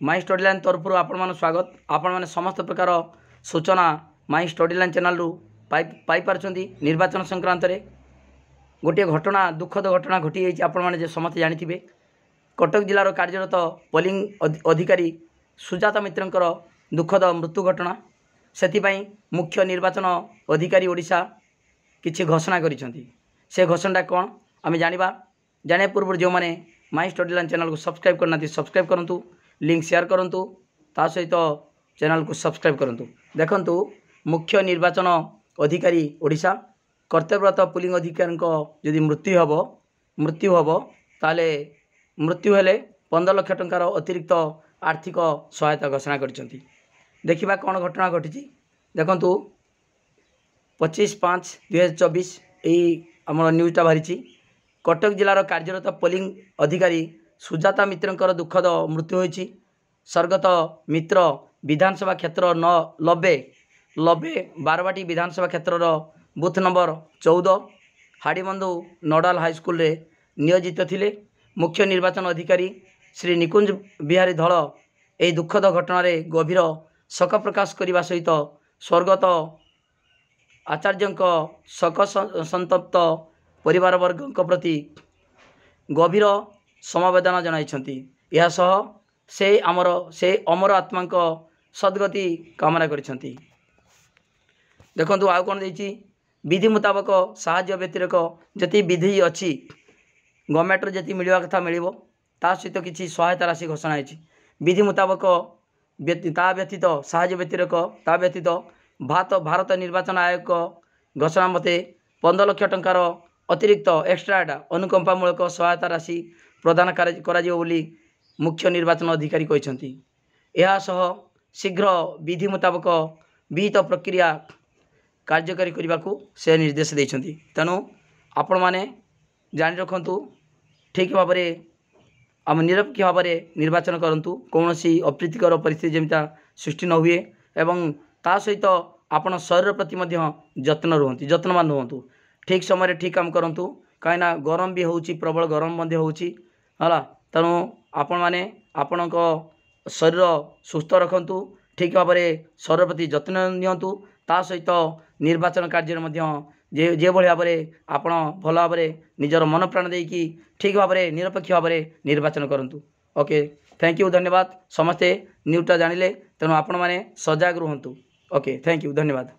My study line तरफ आपण स्वागत। आपण मैंने समस्त प्रकार सूचना माई स्टडी लाइन चैनल रु पाई पार्छंती। निर्वाचन संक्रांत रे गोटे घटना दुखद घटना घटी जाइए आपण मैंने समस्त जानिथिबे। कटक जिलार कार्यरत पोलिंग अधिकारी सुजाता मित्रंकर दुखद मृत्यु घटना सेतिपाई मुख्य निर्वाचन अधिकारी ओडिशा किछि घोषणा करिसेंती। से घोषणा कौन आम जाने पूर्व जो मैंने माई स्टडी लाइन चैनल को सब्सक्राइब करना सब्सक्राइब करूँ, लिंक शेयर करूँ, ता सहित चैनल को सब्सक्राइब करूँ। देखंतु मुख्य निर्वाचन अधिकारी ओडिशा कर्तव्यरत पुलिंग अधिकारी जदि मृत्यु हम ताले मृत्यु हेले 15 लाख टंकार अतिरिक्त आर्थिक सहायता घोषणा करछंती। देखिबा कौन घटना घटी। देखंतु 25/5/2024 यही आम न्यूज़टा बाहरी। कटक जिलार कार्यरत पोलिंग अधिकारी सुजाता मित्रंकर दुखद मृत्यु होईछि। स्वर्गत मित्र विधानसभा क्षेत्र 90 बारवाटी विधानसभा क्षेत्र बूथ नंबर 14 हाड़ीबंधु नोडाल हाईस्कल रे नियोजित थिले। मुख्य निर्वाचन अधिकारी श्री निकुंज बिहारी धल यह दुखद घटना रे गभीर शोक प्रकाश करने सहित स्वर्गत आचार्य शोक संतप्त परिवार वर्ग प्रति गभीर समवेदना जनाइछंती। यह सह से अमर आत्मा सद्गति कामना करिछंती। देखंतु आउ कोन देछि विधि मुताबक साहाय्य व्यतिरेक जति विधि अछि गवर्नमेंट रो जति मिलवा कथा मिलिबो ता सहित किछि सहायता राशि घोषणा होइछि। विधि मुताबक ता व्यतीत साहाय्य व्यतिरेक ता व्यतीत भारत निर्वाचन आयोग घोषणा मते 15 लाख टंकार अतिरिक्त एक्स्ट्रा अनुकंपामूलक सहायता राशि प्रदान करा बोली मुख्य निर्वाचन अधिकारी कहते। यह सह शीघ्र विधि मुताबक विहित प्रक्रिया कार्यकारी करने को से निर्देश देते। तेणु आपण मैंने जानी रखु ठीक भाव में आम निरपेक्ष भाव में निर्वाचन करूँ, कौन सी अप्रीतिकर परिस्थिति जमीता सृष्टि न हुए एवं ता सहित आपण शरीर प्रति जत्नवान रुहतु। ठीक समय ठीक काम करूँ कहीं गरम भी होची प्रबल गरम है। तेणु आपण मैंने आपण शरीर सुस्थ रखु, ठीक भाव में शरीर प्रति जत्न नियंतु। ता सहित निर्वाचन कार्य जे भाव में आपण भल भाव में निजर मन प्राण देकी ठीक भाव में निरपेक्ष भाव में निर्वाचन करूँ। ओके, थैंक यू, धन्यवाद। समस्ते न्यूज़टा जानिले तेणु आपण मैंने सजग रुहतु। ओके, थैंक यू, धन्यवाद।